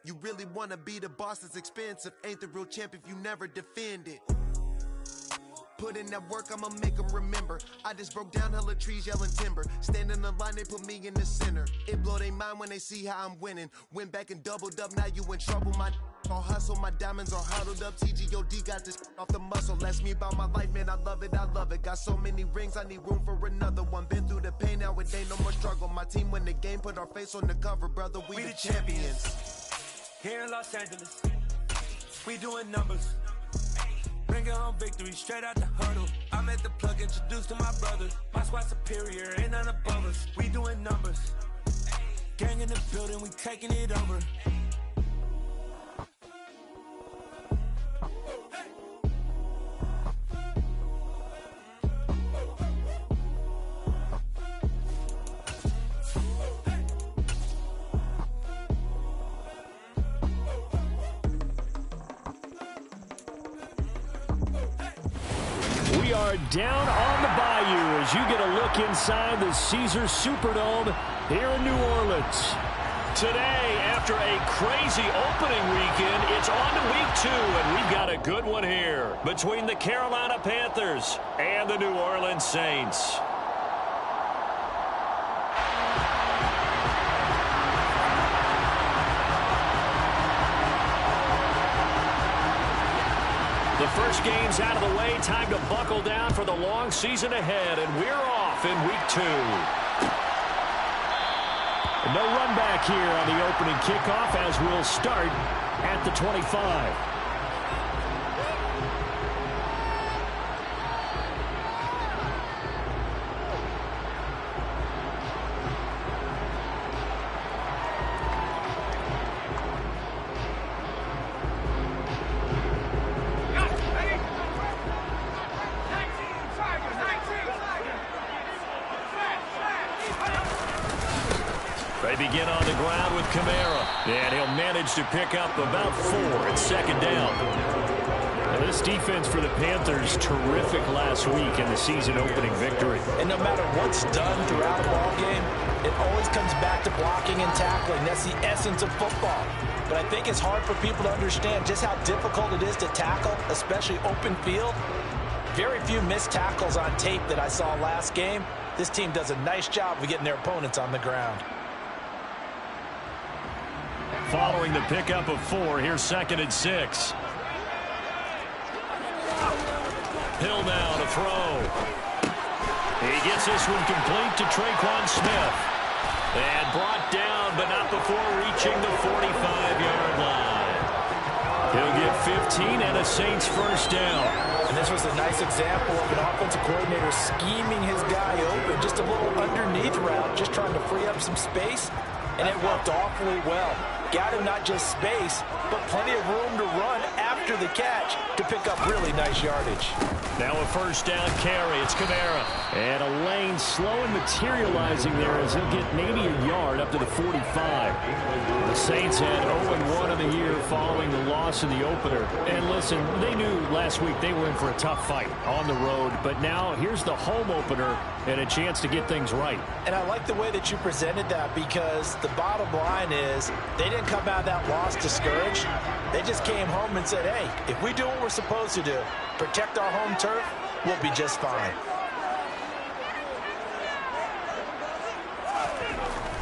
You really wanna be the boss, it's expensive. Ain't the real champ if you never defend it. Put in that work, I'ma make them remember. I just broke down hella trees, yelling timber. Stand in the line, they put me in the center. It blow their mind when they see how I'm winning. Went back and doubled up, now you in trouble. My all hustle, my diamonds are huddled up. TGOD got this off the muscle. That's me about my life, man, I love it, I love it. Got so many rings, I need room for another one. Been through the pain, now it ain't no more struggle. My team win the game, put our face on the cover, brother, we the champions. Here in Los Angeles, we doing numbers. Bring it home victory, straight out the huddle. I'm at the plug, introduced to my brothers. My squad superior, ain't none above us. We doing numbers. Gang in the building, we taking it over. We are down on the bayou as you get a look inside the Caesars Superdome here in New Orleans. Today, after a crazy opening weekend, it's on to week 2, and we've got a good one here between the Carolina Panthers and the New Orleans Saints. The first game's out of the way. Time to buckle down for the long season ahead, and we're off in week 2. No run back here on the opening kickoff as we'll start at the 25. Begin on the ground with Kamara, and he'll manage to pick up about 4 at second down. Now this defense for the Panthers, terrific last week in the season-opening victory. And no matter what's done throughout a ball game, it always comes back to blocking and tackling. That's the essence of football. But I think it's hard for people to understand just how difficult it is to tackle, especially open field. Very few missed tackles on tape that I saw last game. This team does a nice job of getting their opponents on the ground. Following the pickup of 4, here's 2nd and 6. Hill now to throw. He gets this one complete to Traquan Smith. And brought down, but not before reaching the 45-yard line. He'll get 15 and a Saints first down. And this was a nice example of an offensive coordinator scheming his guy open. Just a little underneath route, just trying to free up some space. And it worked awfully well. Got him not just space, but plenty of room to run after the catch to pick up really nice yardage. Now a first down carry. It's Kamara. And a lane slow and materializing there as he'll get maybe a yard up to the 45. The Saints had 0-1 of the year following the loss in the opener. And listen, they knew last week they were in for a tough fight on the road. But now here's the home opener and a chance to get things right. And I like the way that you presented that because the bottom line is they didn't come out of that loss discouraged. They just came home and said, hey, if we do what we're supposed to do, protect our home turf, we'll be just fine.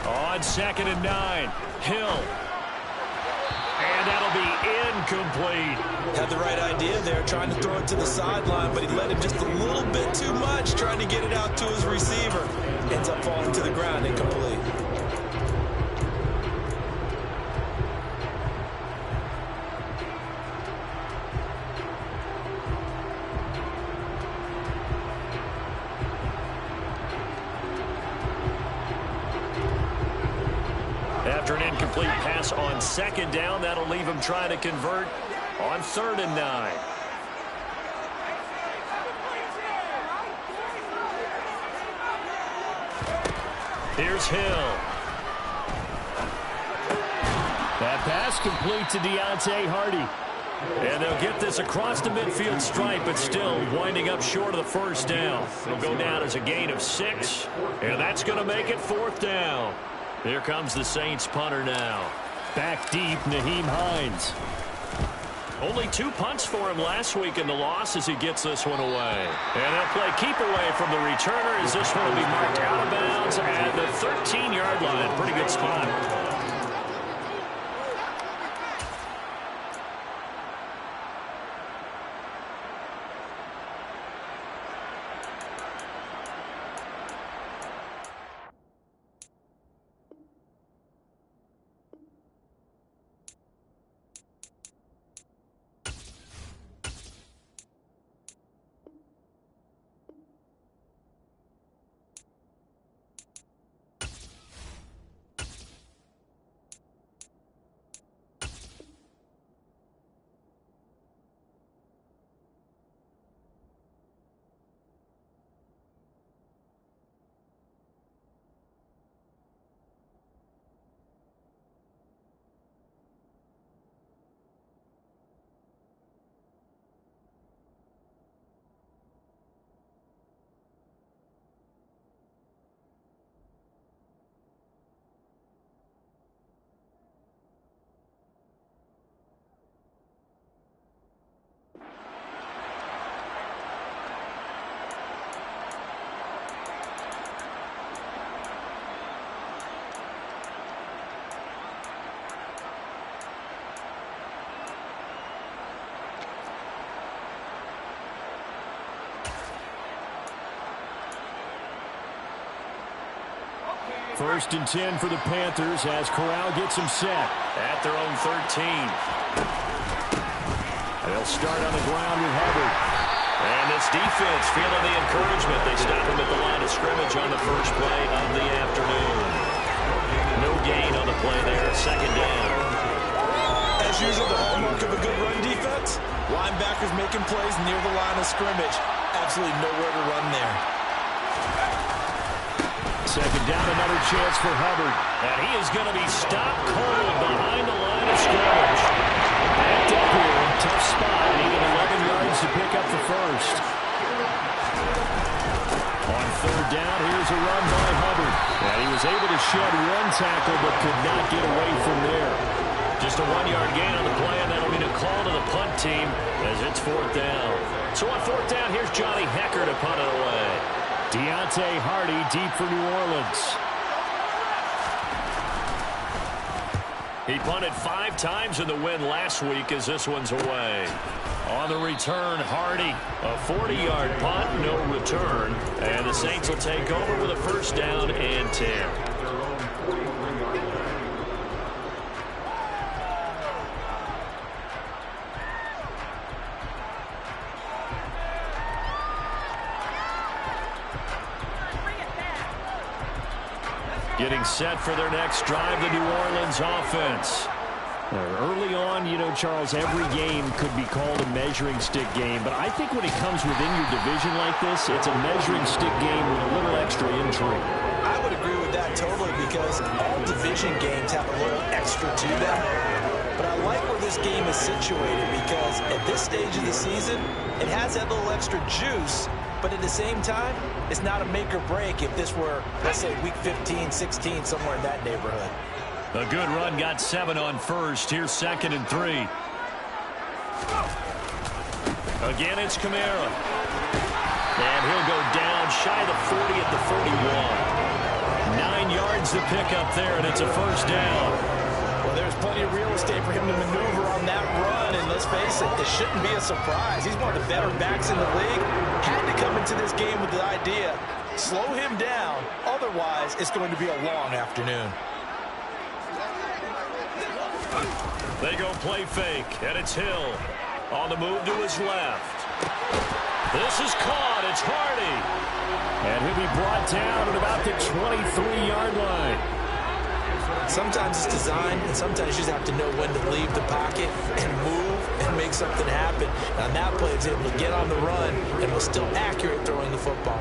On 2nd and 9, Hill. And that'll be incomplete. Had the right idea there, trying to throw it to the sideline, but he let him just a little bit too much, trying to get it out to his receiver. Ends up falling to the ground, incomplete. After an incomplete pass on 2nd down, that'll leave him trying to convert on 3rd and 9. Here's Hill. That pass complete to Deontay Hardy. And they'll get this across the midfield stripe, but still winding up short of the first down. It'll go down as a gain of 6, and that's going to make it 4th down. Here comes the Saints punter now. Back deep, Nyheim Hines. Only 2 punts for him last week in the loss as he gets this one away. And they'll play keep away from the returner as this one will be marked out of bounds at the 13-yard line. Pretty good spot. First and 10 for the Panthers as Corral gets him set at their own 13. They'll start on the ground with Hubbard. And this defense feeling the encouragement. They stop him at the line of scrimmage on the first play of the afternoon. No gain on the play there. Second down. As usual, the hallmark of a good run defense, linebackers making plays near the line of scrimmage. Absolutely nowhere to run there. Second down, another chance for Hubbard. And he is going to be stopped cold behind the line of scrimmage. Backed up here, tough spot, needed 11 yards to pick up the first. On third down, here's a run by Hubbard. And he was able to shed one tackle, but could not get away from there. Just a 1-yard gain on the play, and that'll be a call to the punt team as it's fourth down. So on fourth down, here's Johnny Hekker to punt it away. Deontay Hardy deep for New Orleans. He punted 5 times in the win last week as this one's away. On the return, Hardy, a 40-yard punt, no return. And the Saints will take over with a first down and 10. Getting set for their next drive, the New Orleans offense. Early on, you know, Charles, every game could be called a measuring stick game. But I think when it comes within your division like this, it's a measuring stick game with a little extra intrigue. I would agree with that totally because all division games have a little extra to them. But I like where this game is situated because at this stage of the season, it has that little extra juice. But at the same time, it's not a make or break if this were, let's say, week 15, 16, somewhere in that neighborhood. A good run got 7 on first. Here's 2nd and 3. Again, it's Kamara. And he'll go down shy of the 40 at the 41. 9 yards to pick up there, and it's a first down. Well, there's plenty of real estate for him to maneuver on that run, and let's face it, it shouldn't be a surprise. He's one of the better backs in the league. Had to come into this game with the idea, slow him down, otherwise it's going to be a long afternoon. They go play fake, and it's Hill on the move to his left. This is caught. It's Hardy. And he'll be brought down at about the 23-yard line. Sometimes it's designed, and sometimes you just have to know when to leave the pocket and move and make something happen. Now, that play is able to get on the run and was still accurate throwing the football.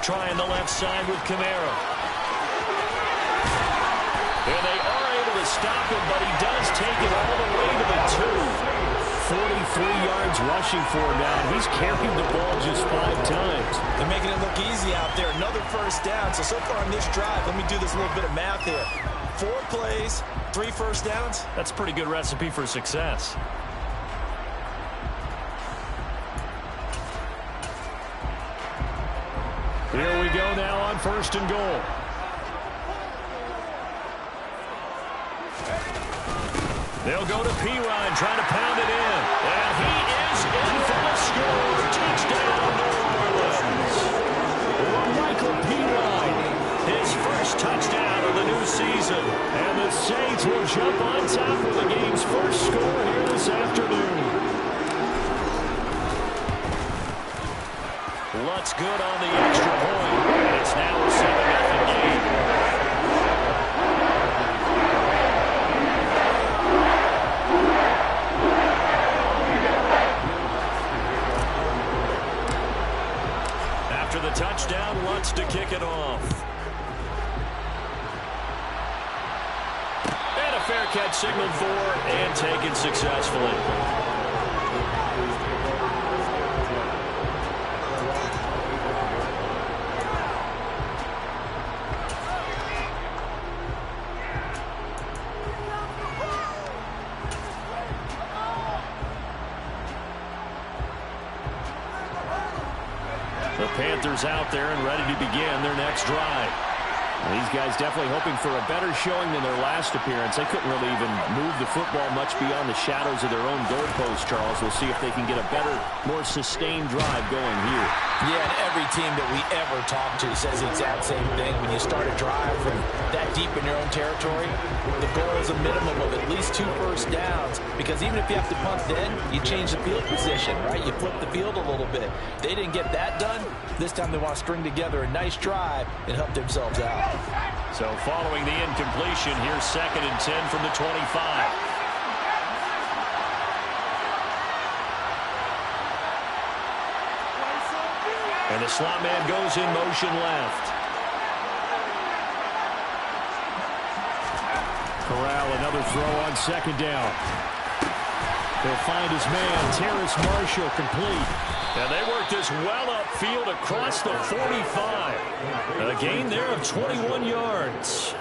Trying the left side with Kamara. And they are able to to stop him, but he does take it all the way to the 2. 43 yards rushing for him now. He's carried the ball just 5 times. They're making it look easy out there. Another first down. So far in this drive, let me do this little bit of math here. 4 plays, 3 first downs. That's a pretty good recipe for success. Here we go now on 1st and goal. They'll go to Perine, trying to pound it in. And he is in for the score. Touchdown, New Orleans. Michael Perine, his first touchdown of the new season. And the Saints will jump on top of the game's first score here this afternoon. Lutz good on the extra point. And it's now a 7-0 game. After the touchdown, Lutz to kick it off. And a fair catch signaled for and taken successfully. The Panthers out there and ready to begin their next drive. These guys definitely hoping for a better showing than their last appearance. They couldn't really even move the football much beyond the shadows of their own goalpost, Charles. We'll see if they can get a better, more sustained drive going here. Yeah, and every team that we ever talk to says the exact same thing. When you start a drive from that deep in your own territory, the goal is a minimum of at least 2 first downs, because even if you have to punt then, you change the field position, right? You flip the field a little bit. They didn't get that done. This time they want to string together a nice drive and help themselves out. So following the incompletion, here's 2nd and 10 from the 25. And the slot man goes in motion left. Corral, another throw on 2nd down. He'll find his man, Terrace Marshall, complete. And they work this well upfield across the 45. A gain there of 21 yards.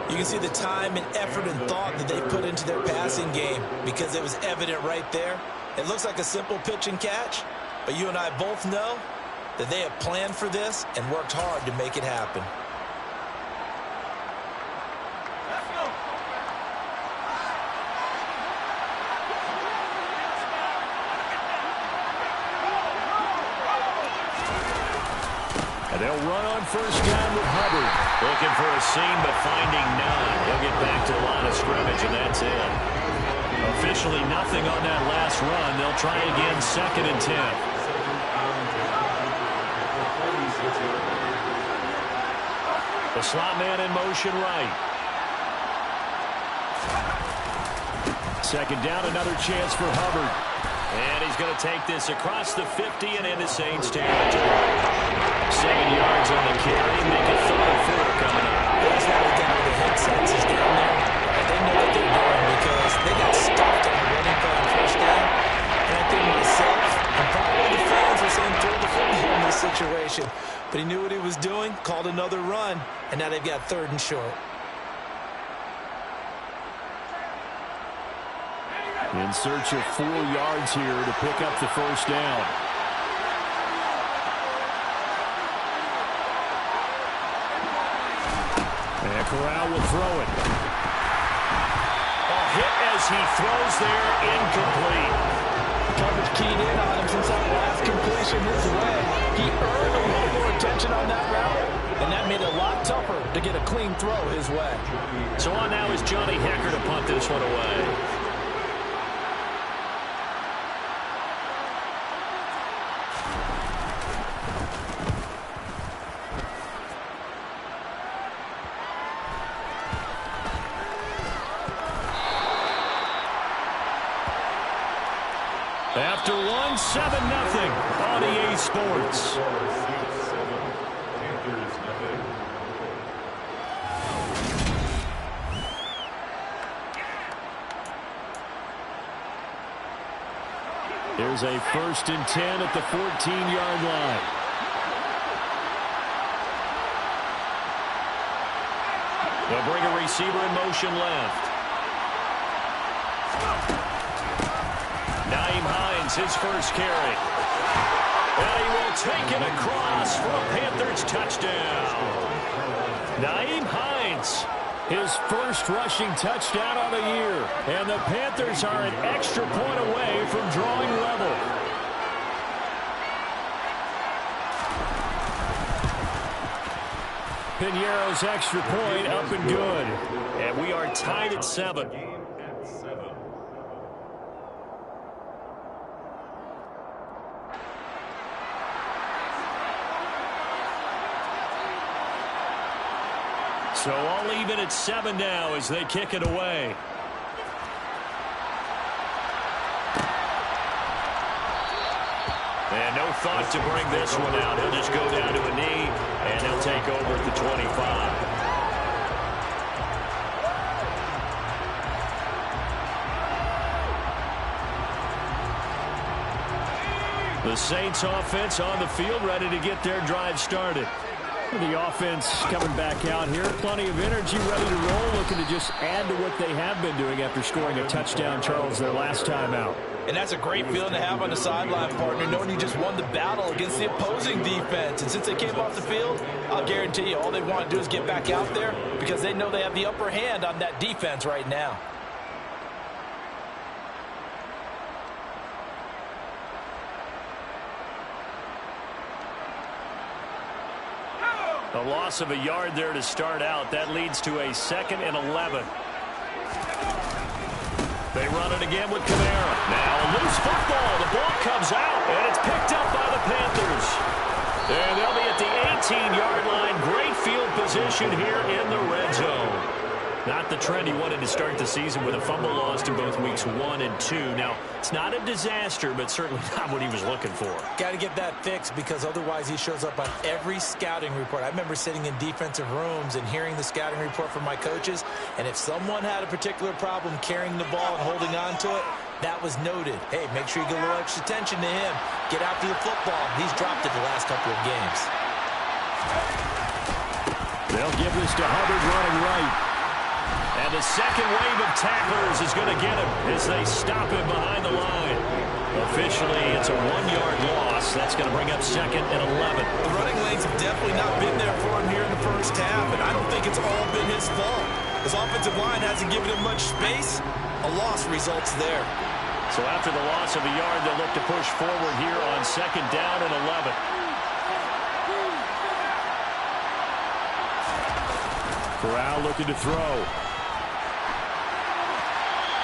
You can see the time and effort and thought that they put into their passing game, because it was evident right there. It looks like a simple pitch and catch, but you and I both know that they have planned for this and worked hard to make it happen. They'll run on 1st down with Hubbard. Looking for a seam, but finding none. He'll get back to the line of scrimmage, and that's it. Officially nothing on that last run. They'll try again 2nd and 10. The slot man in motion right. 2nd down, another chance for Hubbard. And he's going to take this across the 50 and into Saints territory. 7 yards on the carry. Make it 3rd and 4 coming up. That's why the guy with the headsets is down there. And they know what they're doing, because they got stuffed on the running play on 1st down. And I think myself and probably the fans were saying throw the football in this situation. But he knew what he was doing, called another run, and now they've got 3rd and short. In search of 4 yards here to pick up the 1st down. And Corral will throw it. A hit as he throws there, incomplete. Coverage keyed in on him since that last completion his way. He earned a little more attention on that route, and that made it a lot tougher to get a clean throw his way. So on now is Johnny Hekker to punt this one away. After one, 7-0 on EA Sports. Here's a 1st and 10 at the 14-yard line. They'll bring a receiver in motion left. Nyheim Hines, his first carry. And he will take it across for a Panthers touchdown. Nyheim Hines, his first rushing touchdown on the year. And the Panthers are an extra point away from drawing level. Piñeiro's extra point up and good. And we are tied at 7. So all even at 7 now as they kick it away. And no thought to bring this one out. He'll just go down to a knee, and he'll take over at the 25. The Saints offense on the field, ready to get their drive started. The offense coming back out here. Plenty of energy, ready to roll, looking to just add to what they have been doing after scoring a touchdown, Charles, their last time out. And that's a great feeling to have on the sideline, partner, knowing you just won the battle against the opposing defense. And since they came off the field, I'll guarantee you all they want to do is get back out there because they know they have the upper hand on that defense right now. A loss of a yard there to start out. That leads to a 2nd and 11. They run it again with Kamara. Now a loose football. The ball comes out, and it's picked up by the Panthers. And they'll be at the 18-yard line. Great field position here in the red zone. Not the trend he wanted to start the season with a fumble lost in both weeks 1 and 2. Now, it's not a disaster, but certainly not what he was looking for. Got to get that fixed because otherwise he shows up on every scouting report. I remember sitting in defensive rooms and hearing the scouting report from my coaches, and if someone had a particular problem carrying the ball and holding on to it, that was noted. Hey, make sure you get a little extra attention to him. Get after the football. He's dropped it the last couple of games. They'll give this to Hubbard running right. And the second wave of tacklers is going to get him as they stop him behind the line. Officially, it's a 1-yard loss. That's going to bring up 2nd and 11. The running lanes have definitely not been there for him here in the first half, and I don't think it's all been his fault. His offensive line hasn't given him much space. A loss results there. So after the loss of a yard, they'll look to push forward here on 2nd down and 11. Corral looking to throw.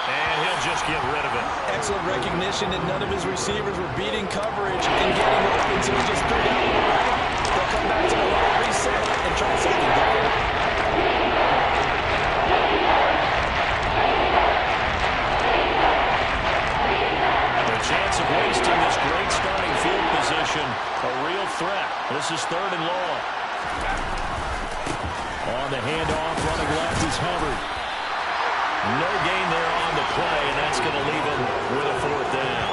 And he'll just get rid of it. Excellent recognition that none of his receivers were beating coverage and getting open, so he just threw down the right. They'll come back to the right, reset, and try something different. The chance of wasting this great starting field position, a real threat. This is 3rd and long. On the handoff, running left is Hubbard. No gain there on the play, and that's going to leave him with a 4th down.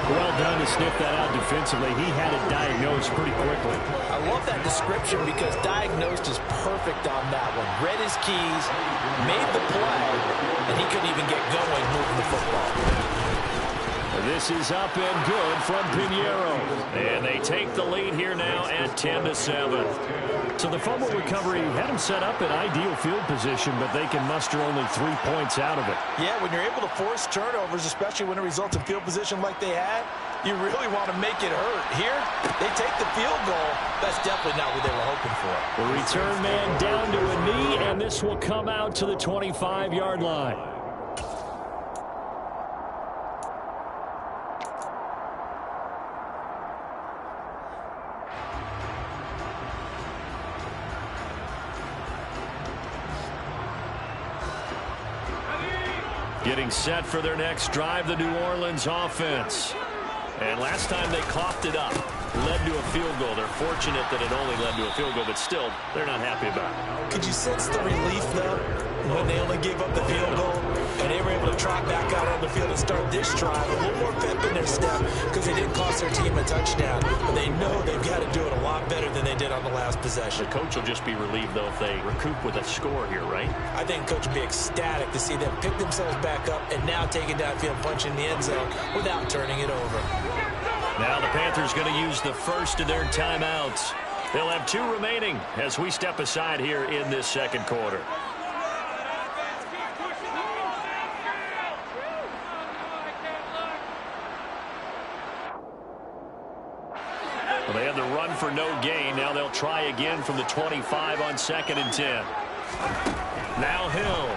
Well done to sniff that out defensively. He had it diagnosed pretty quickly. I love that description because diagnosed is perfect on that one. Read his keys, made the play, and he couldn't even get going moving the football. This is up and good from Piñeiro. And they take the lead here now at 10-7. So the fumble recovery had them set up in ideal field position, but they can muster only 3 points out of it. Yeah, when you're able to force turnovers, especially when it results in field position like they had, you really want to make it hurt. Here, they take the field goal. That's definitely not what they were hoping for. The return man down to a knee, and this will come out to the 25-yard line. Getting set for their next drive, the New Orleans offense. And last time they coughed it up, led to a field goal. They're fortunate that it only led to a field goal, but still, they're not happy about it. Could you sense the relief, though, when they only gave up the field goal and they were able to trot back out on on the field and start this drive. A little more pep in their step because they didn't cost their team a touchdown. But they know they've got to do it a lot better than they did on the last possession. The coach will just be relieved, though, if they recoup with a score here, right? I think coach will be ecstatic to see them pick themselves back up and now take it downfield, punch in the end zone without turning it over. Now the Panthers going to use the first of their timeouts. They'll have 2 remaining as we step aside here in this second quarter. Well, they had the run for no gain. Now they'll try again from the 25 on 2nd and 10. Now Hill.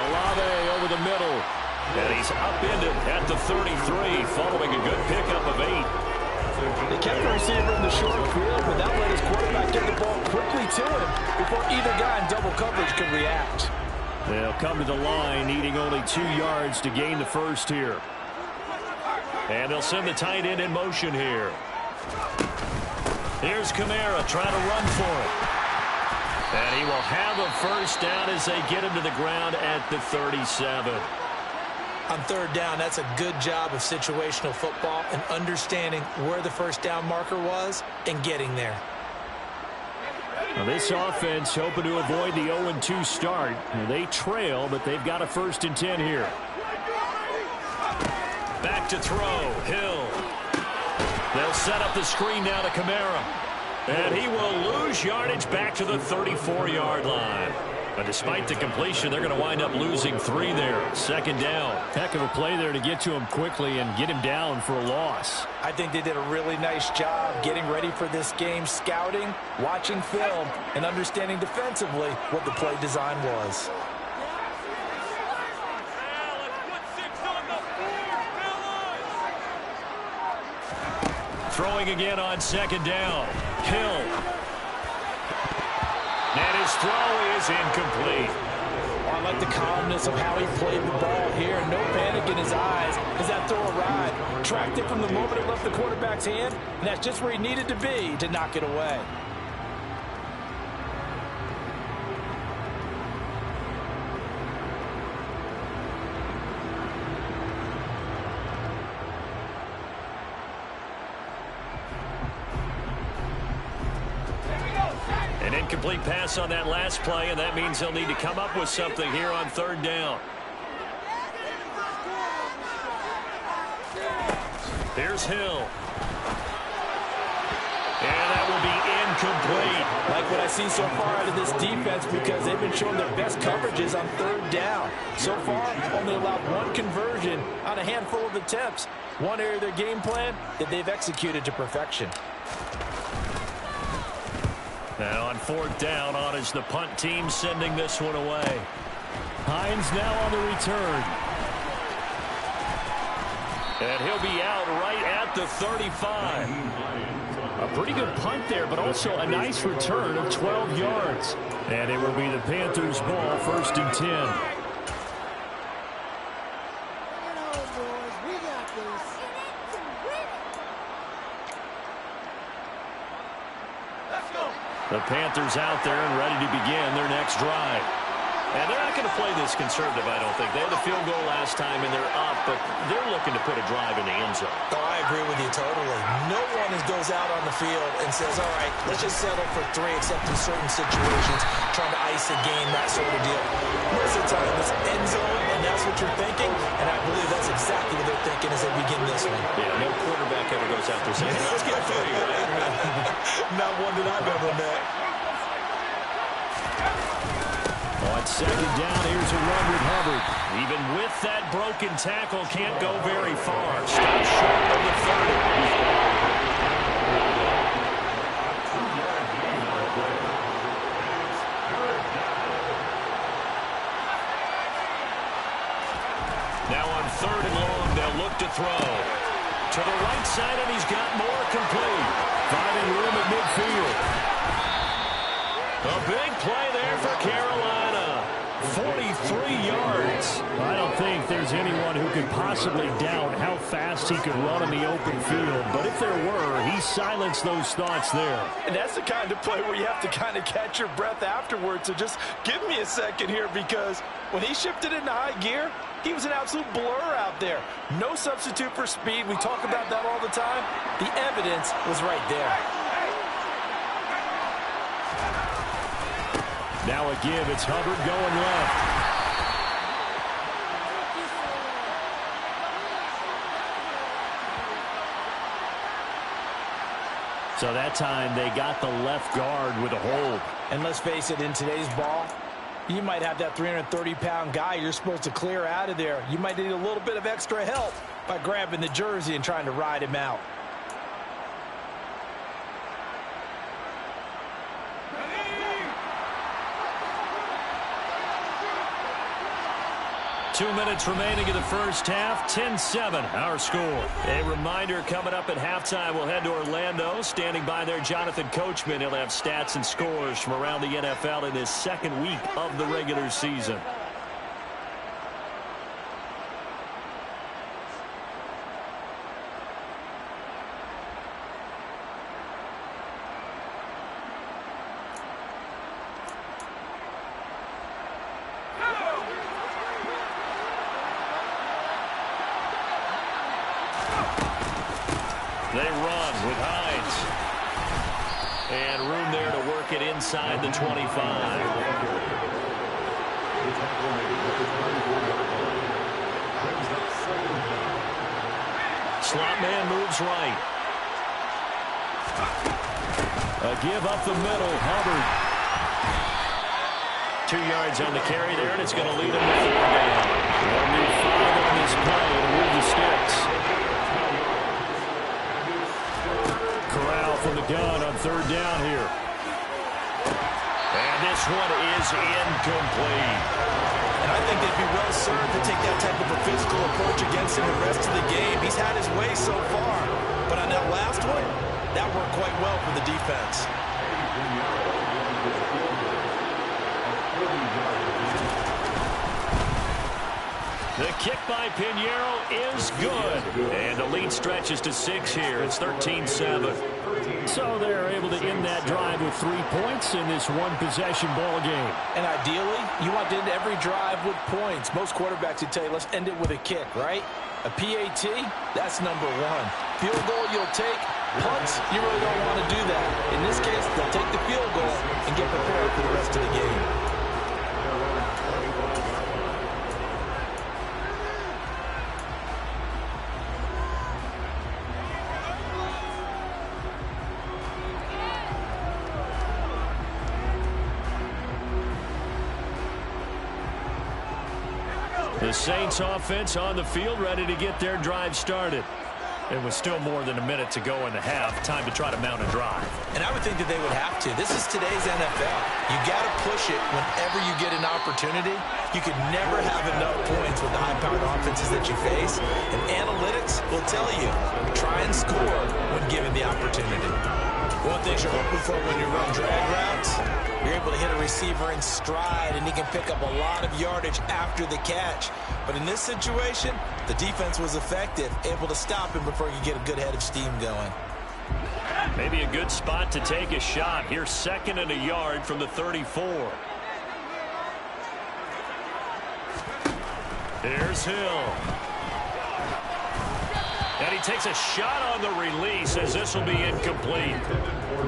Olave over the middle. And he's upended at the 33 following a good pickup of 8. They kept the receiver in the short field, but that let his quarterback get the ball quickly to him before either guy in double coverage could react. They'll come to the line, needing only 2 yards to gain the first here. And they'll send the tight end in motion here. Here's Kamara trying to run for it. And he will have a first down as they get him to the ground at the 37. On 3rd down, that's a good job of situational football and understanding where the first down marker was and getting there. Now this offense hoping to avoid the 0-2 start. They trail, but they've got a 1st and 10 here. Back to throw. Hill. They'll set up the screen now to Kamara. And he will lose yardage back to the 34-yard line. But despite the completion, they're going to wind up losing 3 there. 2nd down. Heck of a play there to get to him quickly and get him down for a loss. I think they did a really nice job getting ready for this game, scouting, watching film, and understanding defensively what the play design was. Throwing again on 2nd down. Hill. And his throw is incomplete. I like the calmness of how he played the ball here. No panic in his eyes as that throw arrived. Tracked it from the moment it left the quarterback's hand, and that's just where he needed to be to knock it away. An incomplete pass on that last play, and that means they'll need to come up with something here on 3rd down. Here's Hill. And that will be incomplete. Like what I see so far out of this defense because they've been showing their best coverages on 3rd down. So far, only allowed 1 conversion on a handful of attempts. One area of their game plan that they've executed to perfection. Now on 4th down, on is the punt team sending this one away. Hines now on the return. And he'll be out right at the 35. A pretty good punt there, but also a nice return of 12 yards. And it will be the Panthers' ball, 1st and 10. The Panthers out there and ready to begin their next drive. And they're not going to play this conservative, I don't think. They had a field goal last time, and they're up, but they're looking to put a drive in the end zone. Oh, I agree with you totally. No one goes out on the field and says, all right, let's just settle for 3, except in certain situations, trying to ice a game, that sort of deal. Most of the time, it's end zone, and that's what you're thinking, and I believe that's exactly what they're thinking as they begin this one. Yeah, no quarterback ever goes out there saying, let's get a field goal. Not one that I've ever met. On 2nd down, here's a run with Hubbard. Even with that broken tackle, can't go very far. Stops short of the 30. Now on 3rd and long, they'll look to throw. To the right side, and he's got more complete. Finding room at midfield. A big play there for Carolina. 43 yards. I don't think there's anyone who could possibly doubt how fast he could run in the open field. But if there were, he silenced those thoughts there. And that's the kind of play where you have to kind of catch your breath afterwards. So just give me a second here because When he shifted into high gear, he was an absolute blur out there. No substitute for speed. We talk about that all the time. The evidence was right there. Now a give. It's Hubbard going left. So that time they got the left guard with a hold. And let's face it, in today's ball, you might have that 330-pound guy you're supposed to clear out of there. You might need a little bit of extra help by grabbing the jersey and trying to ride him out. 2 minutes remaining in the first half. 10-7, our score. A reminder, coming up at halftime, we'll head to Orlando. Standing by there, Jonathan Coachman. He'll have stats and scores from around the NFL in this second week of the regular season. They run with Hines. And room there to work it inside the 25. Slot man moves right. A give up the middle. Hubbard. 2 yards on the carry there, and it's going to lead them to 4 down. They'll need 5 on this play to move the sticks. Corral from the gun on 3rd down here. And this one is incomplete. And I think they'd be well served to take that type of a physical approach against him the rest of the game. He's had his way so far. But on that last one, that worked quite well for the defense. The kick by Pinheiro is good. And the lead stretches to 6 here. It's 13-7. So they're able to end that drive with 3 points in this one-possession ball game. And ideally, you want to end every drive with points. Most quarterbacks would tell you, let's end it with a kick, right? A PAT, that's number 1. Field goal, you'll take. Punts, you really don't want to do that. In this case, they'll take the field goal and get prepared for the rest of the game. The Saints offense on the field, ready to get their drive started. It was still more than a minute to go in the half. Time to try to mount a drive. And I would think that they would have to. This is today's NFL. You got to push it whenever you get an opportunity. You could never have enough points with the high-powered offenses that you face. And analytics will tell you, try and score when given the opportunity. One thing you're hoping for when you run drag routes, you're able to hit a receiver in stride, and he can pick up a lot of yardage after the catch. But in this situation, the defense was effective, able to stop him before he could get a good head of steam going. Maybe a good spot to take a shot. Here's 2nd and a yard from the 34. Here's Hill. And he takes a shot on the release as this will be incomplete.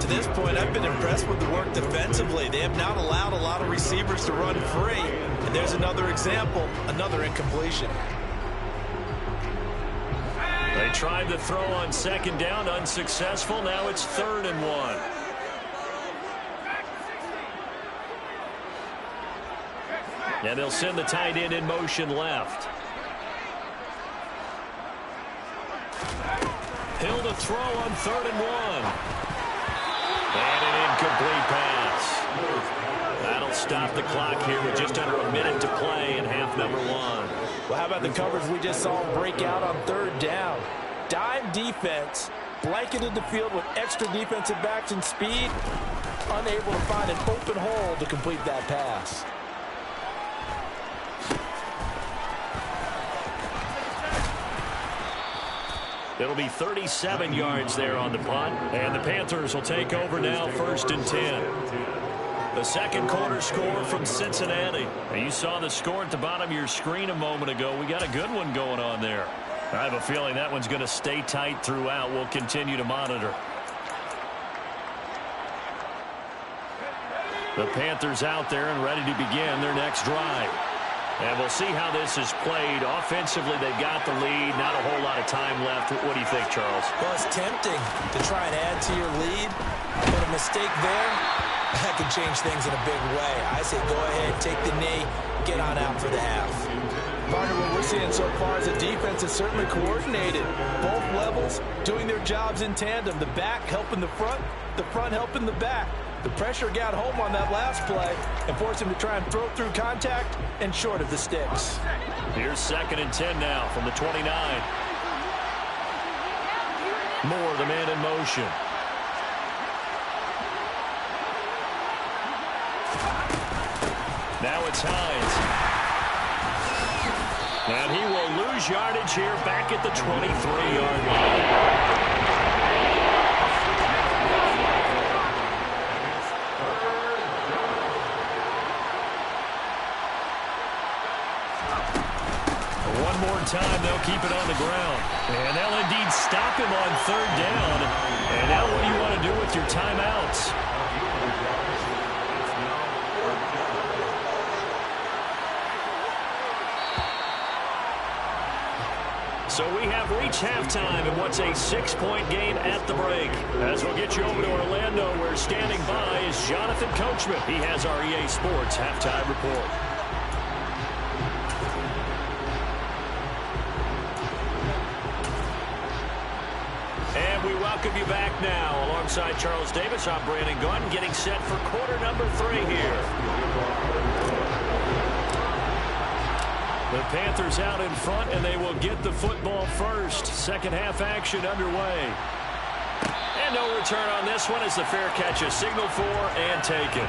To this point, I've been impressed with the work defensively. They have not allowed a lot of receivers to run free. And there's another example, another incompletion. They tried to throw on 2nd down, unsuccessful. Now it's 3rd and 1. And they'll send the tight end in motion left. Hill to throw on 3rd and 1. And an incomplete pass. That'll stop the clock here with just under a minute to play in half number 1. Well, how about the coverage we just saw break out on 3rd down? Dime defense, blanketed the field with extra defensive backs and speed, unable to find an open hole to complete that pass. It'll be 37 yards there on the punt, and the Panthers will take over now, 1st and 10. The second quarter score from Cincinnati. And you saw the score at the bottom of your screen a moment ago. We got a good one going on there. I have a feeling that one's going to stay tight throughout. We'll continue to monitor. The Panthers out there and ready to begin their next drive. And we'll see how this is played. Offensively, they've got the lead. Not a whole lot of time left. What do you think, Charles? Well, it's tempting to try and add to your lead, but a mistake there, that could change things in a big way. I say go ahead, take the knee, get on out for the half. Partner, what we're seeing so far is the defense is certainly coordinated. Both levels doing their jobs in tandem. The back helping the front helping the back. The pressure got home on that last play and forced him to try and throw through contact and short of the sticks. Here's 2nd and 10 now from the 29. Moore, the man in motion. Now it's Hines. And he will lose yardage here back at the 23-yard line. Time they'll keep it on the ground, and they'll indeed stop him on 3rd down. And now what do you want to do with your timeouts? So we have reached halftime in what's a 6-point game at the break. As we'll get you over to Orlando, where standing by is Jonathan Coachman. He has our EA Sports halftime report. Welcome you back now. Alongside Charles Davis, I'm Brandon Gunn, getting set for quarter number 3 here. The Panthers out in front, and they will get the football first. Second half action underway. And no return on this one as the fair catch is signaled for and taken.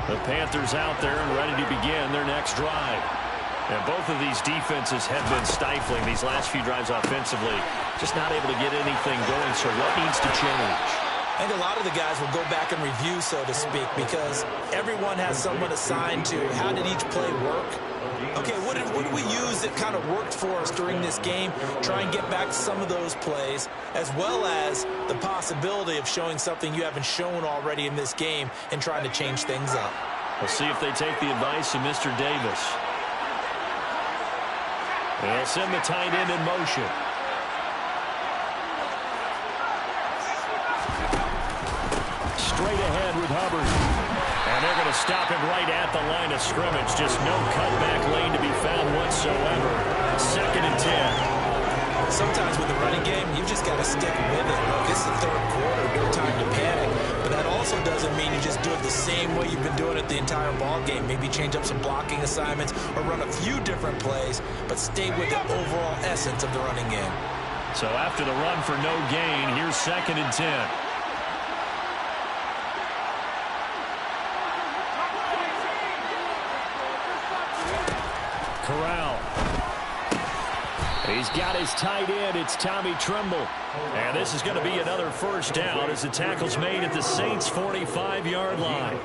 The Panthers out there and ready to begin their next drive. And both of these defenses have been stifling these last few drives offensively. Just not able to get anything going, so what needs to change? I think a lot of the guys will go back and review, so to speak, because everyone has someone assigned to how did each play work. Okay, what did we use that kind of worked for us during this game? Try and get back to some of those plays, as well as the possibility of showing something you haven't shown already in this game and trying to change things up. We'll see if they take the advice of Mr. Davis. They'll send the tight end in motion. Straight ahead with Hubbard. And they're going to stop him right at the line of scrimmage. Just no cutback lane to be found whatsoever. 2nd and 10. Sometimes with the running game, you just got to stick with it. Look, this is the 3rd quarter, no time to panic. But that also doesn't mean you just do it the same way you've been doing it the entire ball game. Maybe change up some blocking assignments or run a few different plays, but stay with the overall essence of the running game. So after the run for no gain, here's 2nd and 10. Corral. He's got his tight end. It's Tommy Tremble. And this is going to be another first down as the tackle's made at the Saints' 45-yard line.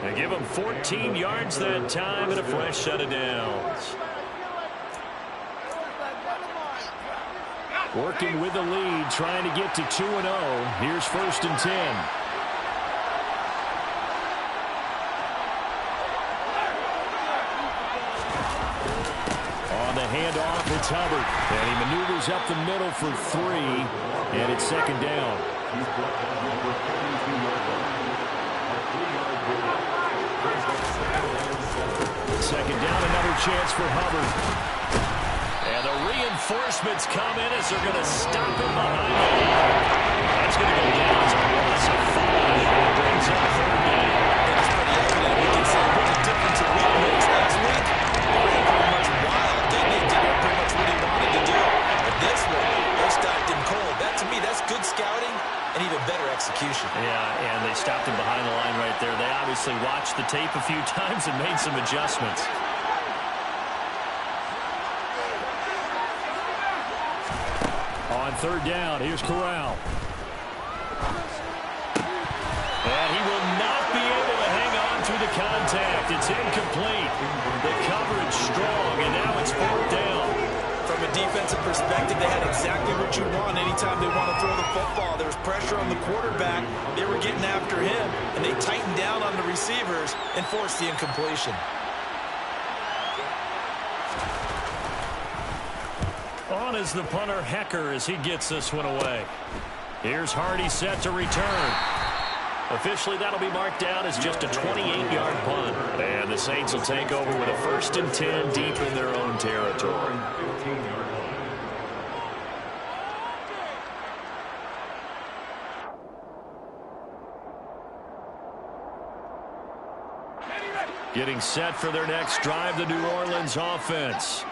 They give him 14 yards that time and a fresh set of downs. Working with the lead, trying to get to 2-0. Here's 1st and 10. Handoff, it's Hubbard. And he maneuvers up the middle for 3. And it's 2nd down. 2nd down, another chance for Hubbard. And the reinforcements come in as they're going to stop him behind the line. That's going to go down as a loss of 5. And brings up 3rd down. It's pretty evident. We can say there's a difference in week minutes last week. They ran pretty much wild. They did pretty much what he wanted to do. But this one, they stopped him cold. That, to me, that's good scouting and even better execution. Yeah, and they stopped him behind the line right obviously watched the tape a few times and made some adjustments. On third down, here's Corral. And he will not be able to hang on through the contact. It's incomplete. The coverage strong, and now it's fourth down. From a defensive perspective, they had exactly what you want anytime they want to throw the football. There was pressure on the quarterback. They were getting after him, and they tightened down on the receivers and forced the incompletion. On is the punter, Hecker, as he gets this one away. Here's Hardy set to return. Officially, that'll be marked down as just a 28-yard punt. And the Saints will take over with a 1st and 10 deep in their own territory. Getting set for their next drive, the New Orleans offense.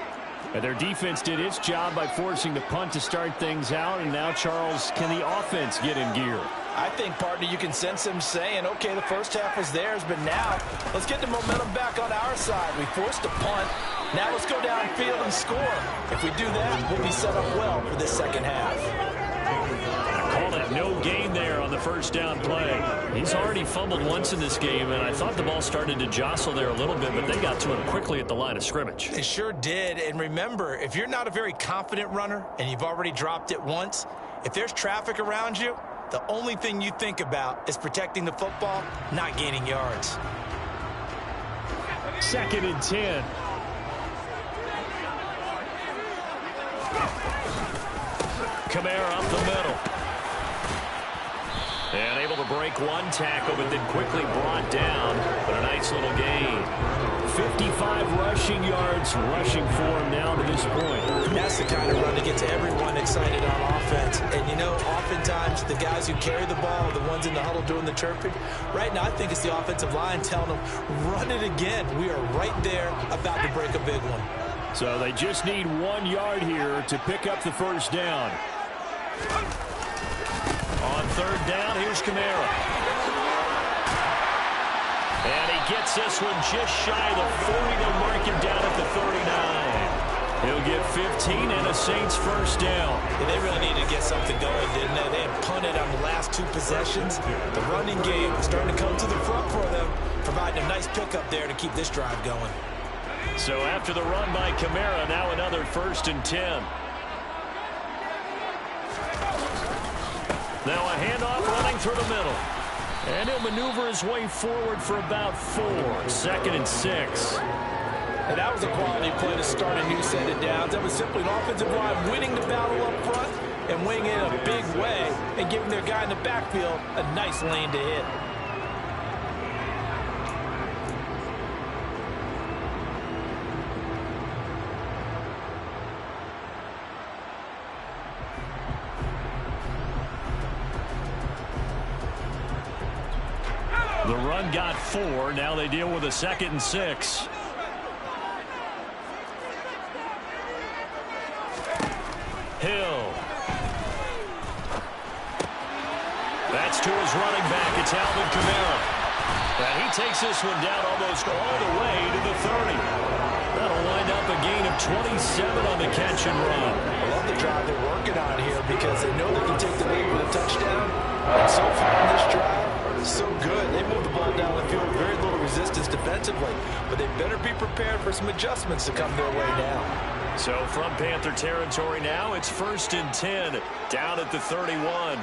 And their defense did its job by forcing the punt to start things out. And now, Charles, can the offense get in gear? I think, partner, you can sense them saying, okay, the first half was theirs, but now let's get the momentum back on our side. We forced a punt. Now let's go downfield and score. If we do that, we'll be set up well for this second half. Call that no gain there on the first down play. He's already fumbled once in this game, and I thought the ball started to jostle there a little bit, but they got to him quickly at the line of scrimmage. They sure did. And remember, if you're not a very confident runner and you've already dropped it once, if there's traffic around you, the only thing you think about is protecting the football, not gaining yards. 2nd and 10. Kamara up the middle. And able to break one tackle, but then quickly brought down. But a nice little gain. 55 rushing yards rushing for him now to this point. That's the kind of run that gets everyone excited on offense. And, you know, oftentimes the guys who carry the ball are the ones in the huddle doing the chirping. Right now, I think it's the offensive line telling them, run it again. We are right there about to break a big one. So they just need 1 yard here to pick up the first down. On third down, here's Kamara. And he gets this one just shy of the 40. They'll mark him down at the 39. He'll get 15 and a Saints first down. Yeah, they really needed to get something going, didn't they? They had punted on the last 2 possessions. The running game was starting to come to the front for them, providing a nice pickup there to keep this drive going. So after the run by Kamara, now another 1st and 10. Now a handoff running through the middle. And he'll maneuver his way forward for about 4. 2nd and 6. And that was a quality play to start a new set of downs. That was simply an offensive line winning the battle up front and winning it in a big way and giving their guy in the backfield a nice lane to hit. The run got 4. Now they deal with a 2nd and 6. Hill. That's to his running back. It's Alvin Kamara. And he takes this one down almost all the way to the 30. That'll wind up a gain of 27 on the catch and run. I love the drive they're working on here because they know they can take the lead with a touchdown. And so far in this drive, so good. They moved the ball down the field with very little resistance defensively. But they better be prepared for some adjustments to come their way now. So from Panther territory now, it's 1st and 10 down at the 31.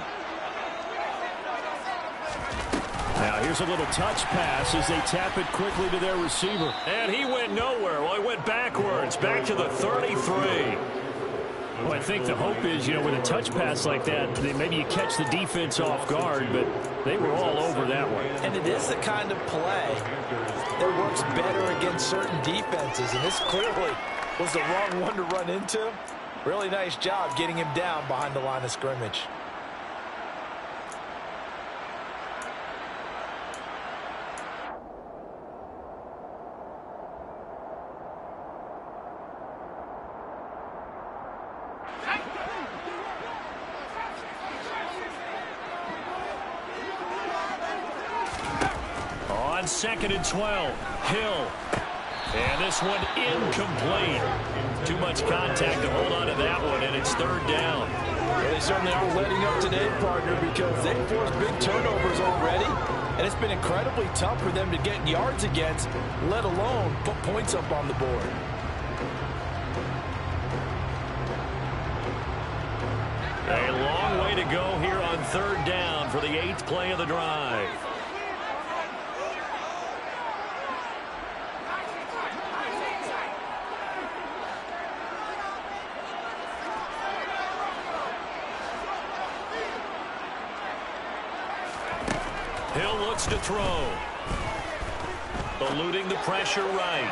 Now here's a little touch pass as they tap it quickly to their receiver. And he went nowhere. Well, he went backwards, back to the 33. Well, I think the hope is, you know, with a touch pass like that, maybe you catch the defense off guard, but they were all over that one. And it is the kind of play that works better against certain defenses, and this clearly was the wrong one to run into. Really nice job getting him down behind the line of scrimmage. 2nd and 12. Hill. And this one incomplete. Too much contact to hold on to that one, and it's 3rd down. Well, they certainly aren't letting up today, partner, because they forced big turnovers already, and it's been incredibly tough for them to get yards against, let alone put points up on the board. A long way to go here on 3rd down for the 8th play of the drive. Hill looks to throw. Eluding the pressure right.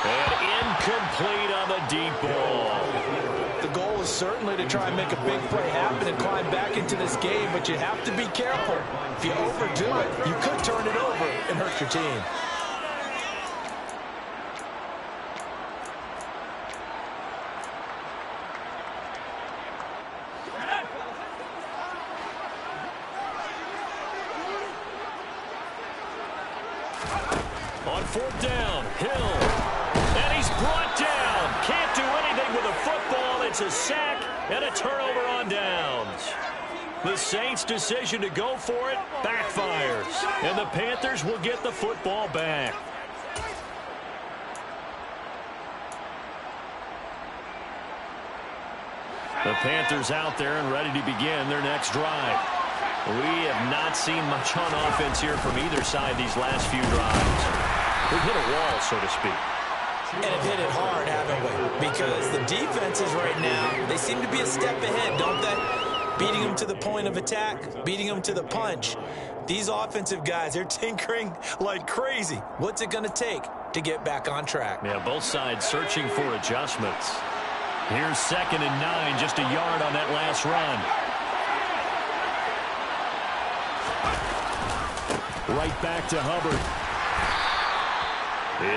And incomplete on the deep ball. The goal is certainly to try and make a big play happen and climb back into this game, but you have to be careful. If you overdo it, you could turn it over and hurt your team. On 4th down, Hill. And he's brought down. Can't do anything with a football. It's a sack and a turnover on downs. The Saints' decision to go for it backfires. And the Panthers will get the football back. The Panthers out there and ready to begin their next drive. We have not seen much on offense here from either side these last few drives. We've hit a wall, so to speak. And have hit it hard, haven't we? Because the defenses right now, they seem to be a step ahead, don't they? Beating them to the point of attack, beating them to the punch. These offensive guys, they're tinkering like crazy. What's it going to take to get back on track? Yeah, both sides searching for adjustments. Here's 2nd and 9, just a yard on that last run. Right back to Hubbard.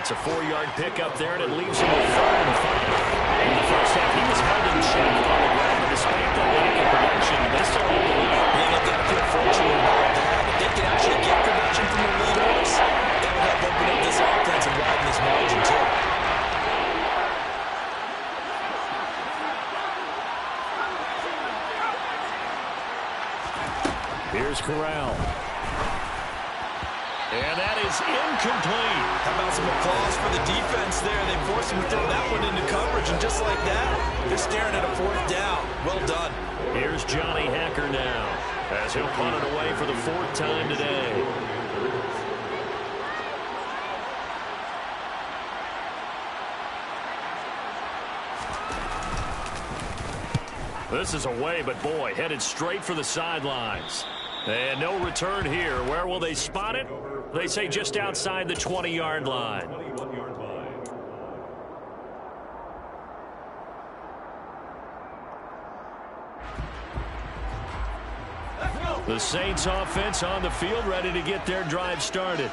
It's a 4-yard pickup there, and it leaves him with 3rd and 5. In the first half, he was held in check on the ground, but despite the lack of production, they still hold the lead. Yeah, they've got to feel fortunate about that. If they can actually get production from the lead horse, that would help open up this offense and widen this margin, too. Here's Corral. And that is incomplete. How about some applause for the defense there? They forced him to throw that one into coverage, and just like that, they're staring at a 4th down. Well done. Here's Johnny Hacker now, as he'll punt it away for the 4th time today. This is away, but boy, headed straight for the sidelines. And no return here. Where will they spot it? They say just outside the 20-yard line. The Saints offense on the field, ready to get their drive started.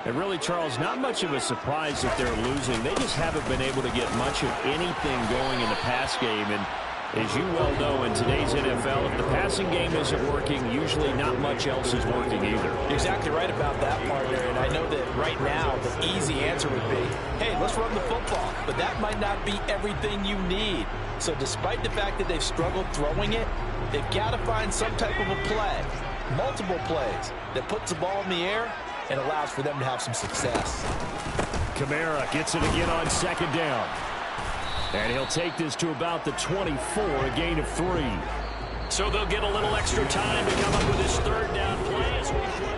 And really, Charles, not much of a surprise that they're losing. They just haven't been able to get much of anything going in the pass game. And as you well know, in today's NFL, if the passing game isn't working, usually not much else is working either. You're exactly right about that, partner. And I know that right now the easy answer would be, hey, let's run the football. But that might not be everything you need. So despite the fact that they've struggled throwing it, they've got to find some type of a play, multiple plays, that puts the ball in the air and allows for them to have some success. Kamara gets it again on 2nd down. And he'll take this to about the 24, a gain of 3. So they'll get a little extra time to come up with this 3rd down play as we play.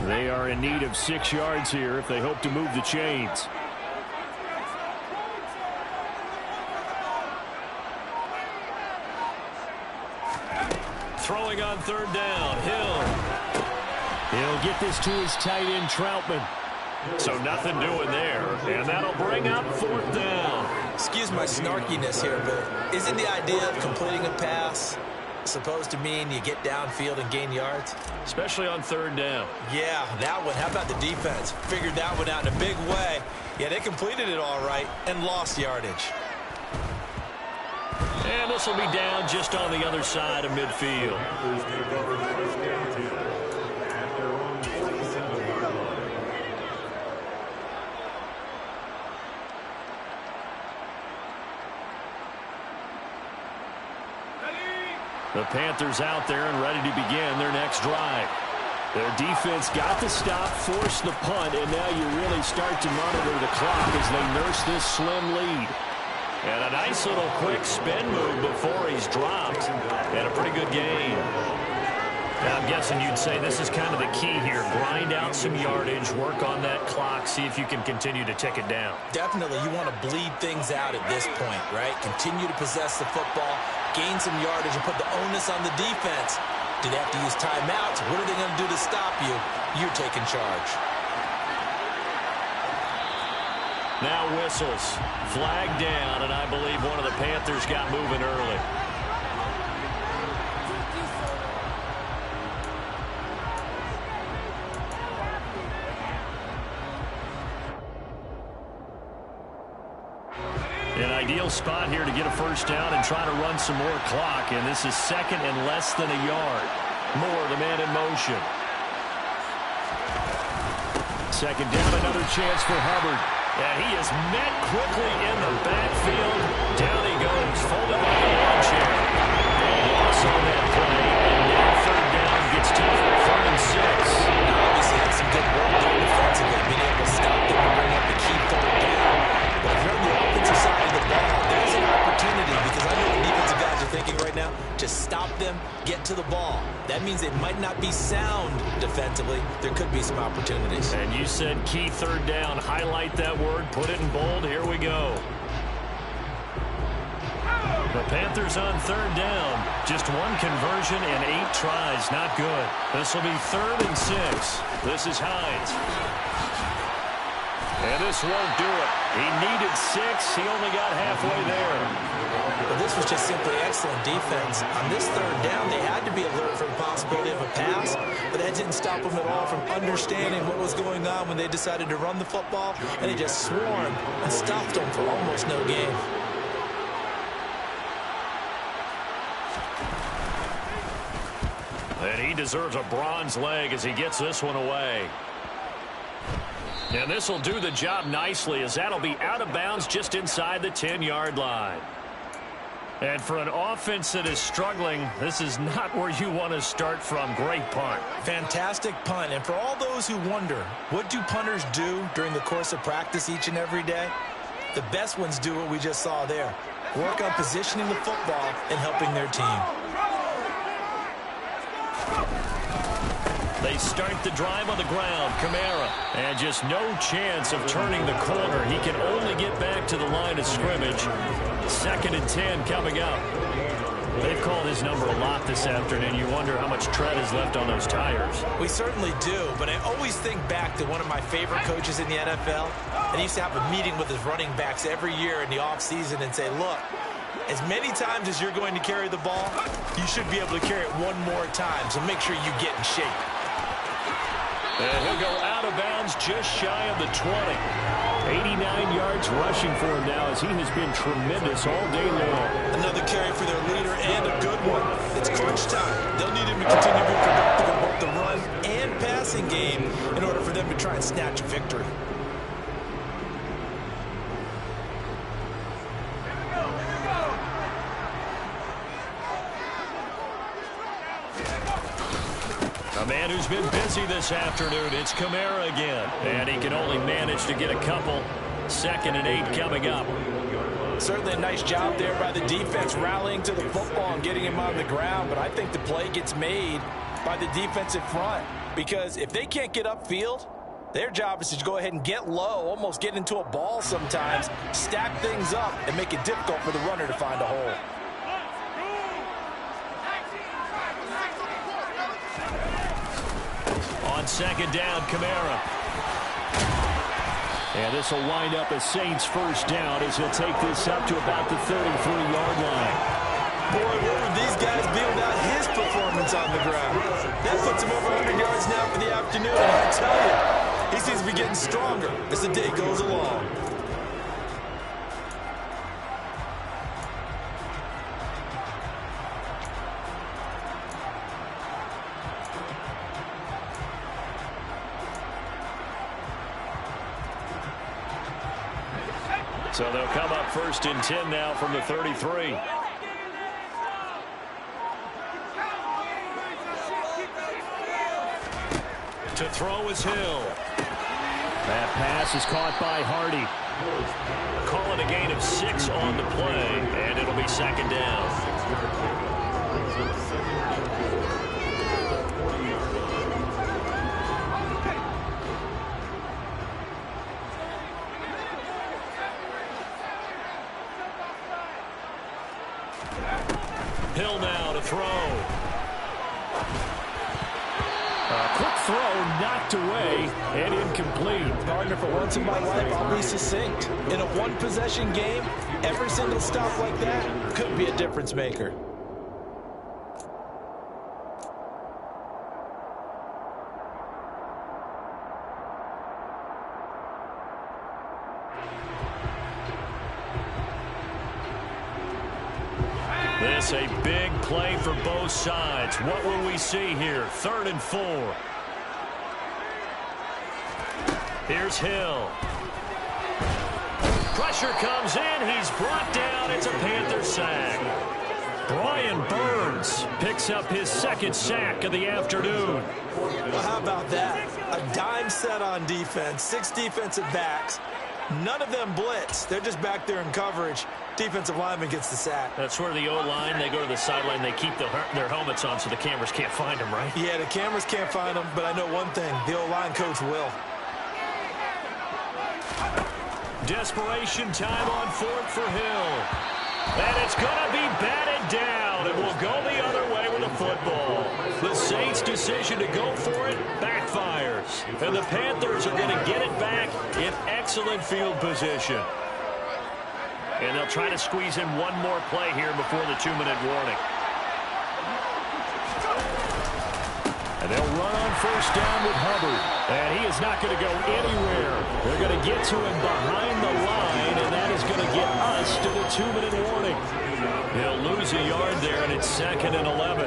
They are in need of 6 yards here if they hope to move the chains. Throwing on 3rd down, Hill. He'll get this to his tight end, Troutman. So nothing doing there, and that'll bring up 4th down. Excuse my snarkiness here, but isn't the idea of completing a pass supposed to mean you get downfield and gain yards? Especially on 3rd down. Yeah, that one. How about the defense? Figured that one out in a big way. Yeah, they completed it all right and lost yardage. And this will be down just on the other side of midfield. The Panthers out there and ready to begin their next drive. Their defense got the stop, forced the punt, and now you really start to monitor the clock as they nurse this slim lead. And a nice little quick spin move before he's dropped. And a pretty good gain. Now, I'm guessing you'd say this is kind of the key here. Grind out some yardage, work on that clock, see if you can continue to tick it down. Definitely, you want to bleed things out at this point, right? Continue to possess the football, gain some yardage, and put the onus on the defense. Do they have to use timeouts? What are they going to do to stop you? You're taking charge. Now whistles. Flag down, and I believe one of the Panthers got moving early. An ideal spot here to get a 1st down and try to run some more clock, and this is 2nd and less than a yard. Moore, the man in motion. 2nd down, another chance for Hubbard. And he is met quickly in the backfield. Down he goes, folded like a lawn chair. Loss on that play, and now 3rd down gets tough for 3rd and 6. Obviously, had some good work there defensively, being able to stop them and bring up the key 3rd down. But if you're on the offensive side of the ball, there's an opportunity, because I know the defensive guys are thinking right now, just stop them, get to the ball. That means they might not be sound defensively. There could be some opportunities. And you said key 3rd down. Highlight that word, put it in bold. Here we go. The Panthers on 3rd down. Just one conversion and 8 tries. Not good. This will be 3rd and 6. This is Hines. And this won't do it. He needed 6. He only got halfway there. But this was just simply excellent defense. On this 3rd down, they had to be alert for the possibility of a pass, but that didn't stop them at all from understanding what was going on when they decided to run the football, and they just swarmed and stopped them for almost no gain. And he deserves a bronze leg as he gets this one away. And this will do the job nicely, as that'll be out of bounds just inside the 10-yard line. And for an offense that is struggling, this is not where you want to start from. Great punt. Fantastic punt. And for all those who wonder, what do punters do during the course of practice each and every day? The best ones do what we just saw there. Work on positioning the football and helping their team. They start the drive on the ground. Kamara. And just no chance of turning the corner. He can only get back to the line of scrimmage. 2nd and 10 coming up. They've called his number a lot this afternoon. You wonder how much tread is left on those tires. We certainly do, but I always think back to one of my favorite coaches in the NFL. And he used to have a meeting with his running backs every year in the offseason and say, look, as many times as you're going to carry the ball, you should be able to carry it one more time, so make sure you get in shape. And he'll go out of bounds just shy of the 20. 89 yards rushing for him now, as he has been tremendous all day long. Another carry for their leader, and a good one. It's crunch time. They'll need him to continue to be productive in both the run and passing game in order for them to try and snatch a victory. A man who's been busy this afternoon, it's Kamara again. And he can only manage to get a couple. 2nd and 8 coming up. Certainly a nice job there by the defense, rallying to the football and getting him on the ground. But I think the play gets made by the defensive front, because if they can't get upfield, their job is to go ahead and get low, almost get into a ball sometimes, stack things up, and make it difficult for the runner to find a hole. On 2nd down, Kamara. And this will wind up a Saints first down as he'll take this up to about the 33-yard line. Boy, where would these guys be without his performance on the ground? That puts him over 100 yards now for the afternoon, and I tell you, he seems to be getting stronger as the day goes along. So they'll come up 1st and 10 now from the 33. To throw is Hill. That pass is caught by Hardy. Call it a gain of 6 on the play, and it'll be 2nd down. Hill now to throw. A quick throw knocked away and incomplete. Partner, for once in my life, I'll be succinct. In a one-possession game, every single stop like that could be a difference maker. This a big play for both sides. What will we see here? 3rd and 4. Here's Hill. Pressure comes in. He's brought down. It's a Panther sack. Brian Burns picks up his 2nd sack of the afternoon. Well, how about that? A dime set on defense, 6 defensive backs. None of them blitz. They're just back there in coverage. Defensive lineman gets the sack. That's where the O-line, they go to the sideline, they keep their helmets on so the cameras can't find them, right? Yeah, the cameras can't find them, but I know one thing. The O-line coach will. Desperation time on 4th for Hill. And it's going to be batted down, and we'll go the other way with the football. The Saints' decision to go for it backfires. And the Panthers are going to get it back in excellent field position. And they'll try to squeeze in one more play here before the 2-minute warning. And they'll run on 1st down with Hubbard. And he is not going to go anywhere. They're going to get to him behind the line, and that is going to get us to the 2-minute warning. He'll lose a yard there, and it's 2nd and 11.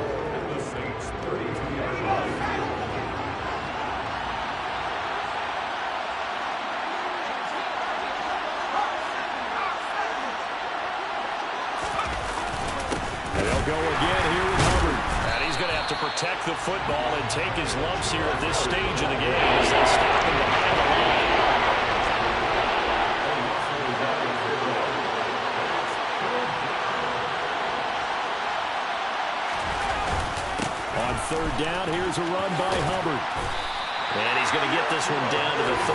Go again here with Hubbard. And he's going to have to protect the football and take his lumps here at this stage of the game as they stop him behind the line. On 3rd down, here's a run by Hubbard. And he's going to get this one down to the 30.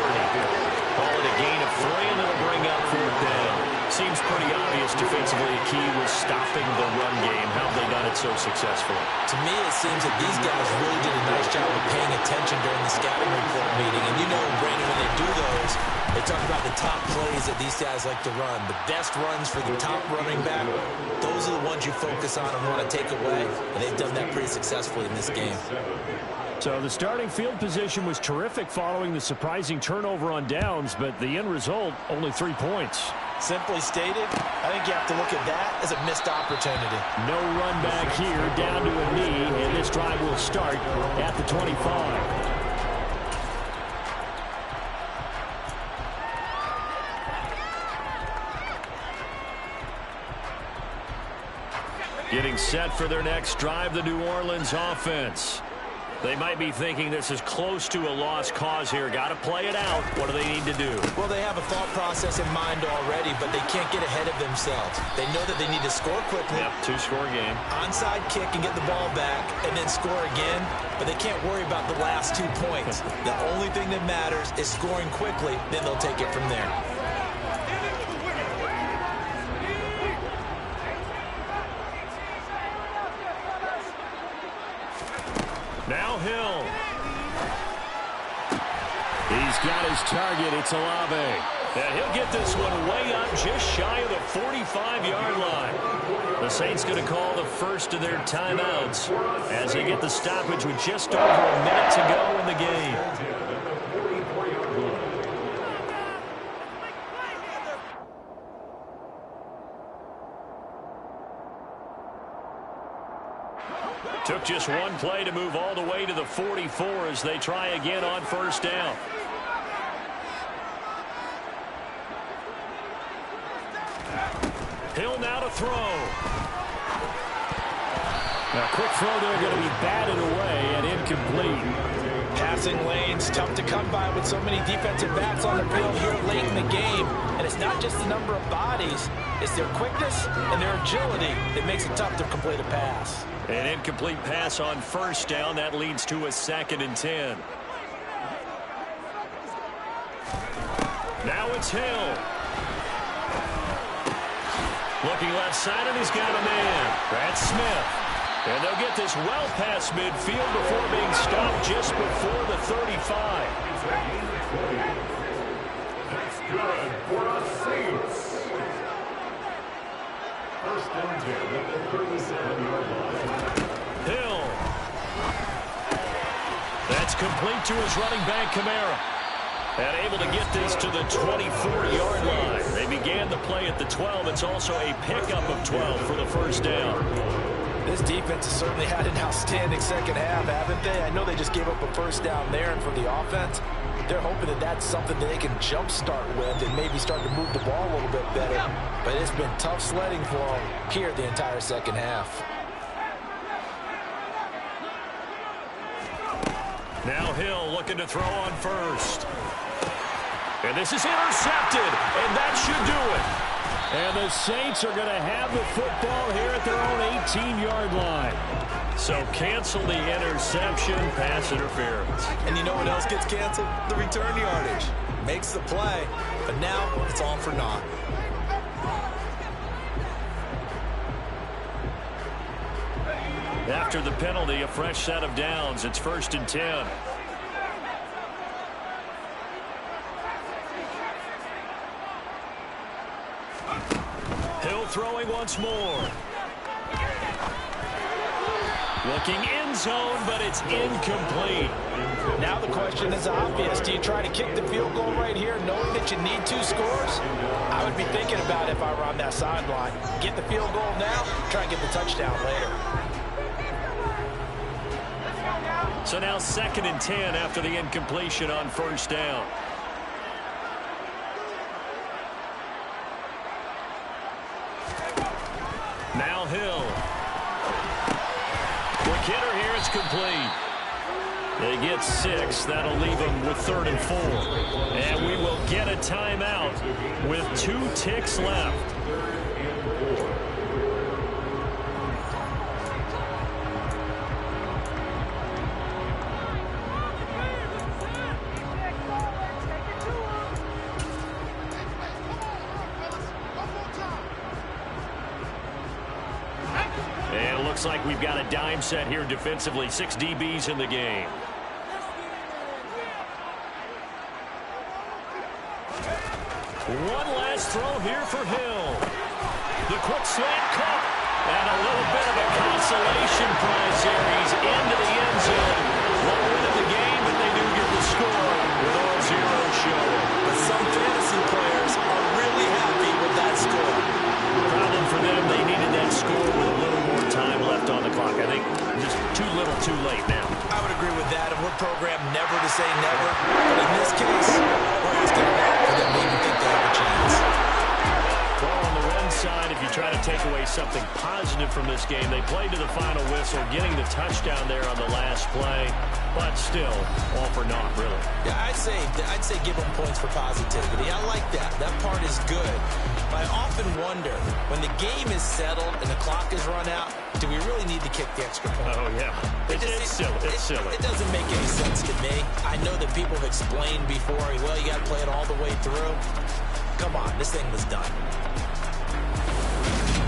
Call it a gain of 3, and it'll bring up 4th down. Seems pretty obvious defensively a key was stopping the run game. How have they done it so successfully? To me, it seems that these guys really did a nice job of paying attention during the scouting report meeting. And you know, Brandon, when they do those, they talk about the top plays that these guys like to run. The best runs for the top running back, those are the ones you focus on and want to take away. And they've done that pretty successfully in this game. So the starting field position was terrific following the surprising turnover on downs, but the end result, only 3 points. Simply stated, I think you have to look at that as a missed opportunity. No run back here, down to a knee, and this drive will start at the 25. Getting set for their next drive, the New Orleans offense. They might be thinking this is close to a lost cause here. Got to play it out. What do they need to do? Well, they have a thought process in mind already, but they can't get ahead of themselves. They know that they need to score quickly. Yep, 2-score game. Onside kick and get the ball back and then score again, but they can't worry about the last 2 points. The only thing that matters is scoring quickly, then they'll take it from there. Now Hill. He's got his target. It's Olave. And he'll get this one way up just shy of the 45-yard line. The Saints going to call the first of their timeouts as they get the stoppage with just over a minute to go in the game. Took just one play to move all the way to the 44 as they try again on first down. Hill now to throw. Now, quick throw there going to be batted away and incomplete. Passing lanes, tough to come by with so many defensive backs on the field here late in the game. And it's not just the number of bodies, it's their quickness and their agility that makes it tough to complete a pass. An incomplete pass on first down. That leads to a 2nd and 10. Now it's Hill. Looking left side, and he's got a man. That's Smith. And they'll get this well past midfield before being stopped just before the 35. That's good for the Saints. First and 10 at the 37-yard line. Hill. That's complete to his running back, Kamara. And able to get this to the 24-yard line. They began the play at the 12. It's also a pickup of 12 for the first down. This defense has certainly had an outstanding second half, haven't they? I know they just gave up a first down there, and for the offense, they're hoping that that's something that they can jumpstart with and maybe start to move the ball a little bit better. But it's been tough sledding for them here the entire second half. Now Hill looking to throw on first. And this is intercepted, and that should do it. And the Saints are going to have the football here at their own 18-yard line. So cancel the interception, pass interference. And you know what else gets canceled? The return yardage. Makes the play, but now it's all for naught. After the penalty, a fresh set of downs. It's 1st and 10. Hill throwing once more. Looking end zone, but it's incomplete. Now the question is obvious. Do you try to kick the field goal right here knowing that you need 2 scores? I would be thinking about it if I were on that sideline. Get the field goal now, try and get the touchdown later. So now 2nd and 10 after the incompletion on first down. Now Hill. Quick hitter here, it's complete. They get 6. That'll leave them with 3rd and 4. And we will get a timeout with 2 ticks left. And it looks like we've got a dime set here defensively. 6 DBs in the game. One last throw here for Hill. The quick slant caught. And a little bit of a consolation prize here. He's into the end zone. Won't win the game, but they do get the score with all 0 showing. But some fantasy players are really happy with that score. Problem for them, they needed that score with a little more time left on the clock. I think just too little too late now. I would agree with that, and we're programmed never to say never. But in this case, we're asking a lot for them to even think they have a chance. Well, on the run side, if you try to take away something positive from this game, they played to the final whistle, getting the touchdown there on the last play, but still, all for naught, really. Yeah, I'd say give them points for positivity. I like that. That part is good. But I often wonder, when the game is settled and the clock is run out, do we really need to kick the extra point? Oh, yeah. It's silly. It's silly. It doesn't make any sense to me. I know that people have explained before, well, you got to play it all the way through. Come on, this thing was done.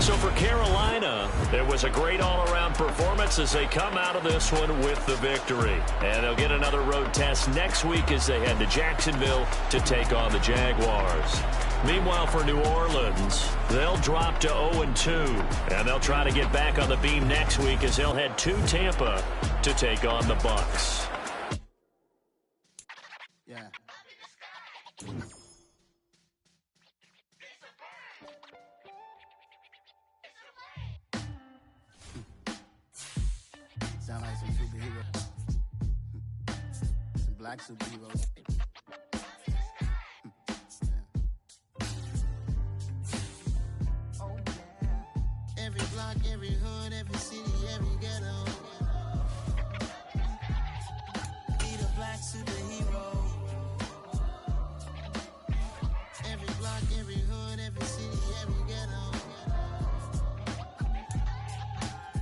So for Carolina, it was a great all-around performance as they come out of this one with the victory. And they'll get another road test next week as they head to Jacksonville to take on the Jaguars. Meanwhile, for New Orleans, they'll drop to 0-2, and they'll try to get back on the beam next week as they'll head to Tampa to take on the Bucs. Yeah. Sound like some superheroes. Some black superheroes. Every block, every hood, every city, every ghetto. Need a black superhero. Every block, every hood, every city, every ghetto.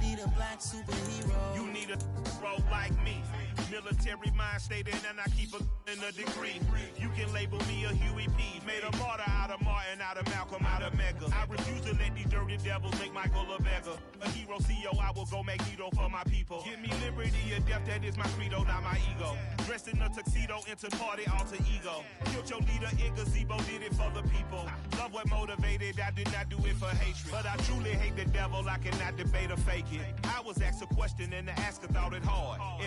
Need a black superhero. You need a role like me. Military mind stated, and I keep in a degree. You can label me a Huey P. Made a martyr out of Martin, out of Malcolm, out of Mega. I refuse to let these dirty devils make Michael a beggar. A hero CEO, I will go Magneto for my people. Give me liberty or death, that is my credo, not my ego. Dressed in a tuxedo, enter party, alter ego. Killed your leader in gazebo, did it for the people. Love what motivated, I did not do it for hatred. But I truly hate the devil, I cannot debate or fake it. I was asked a question and the asker thought it hard. If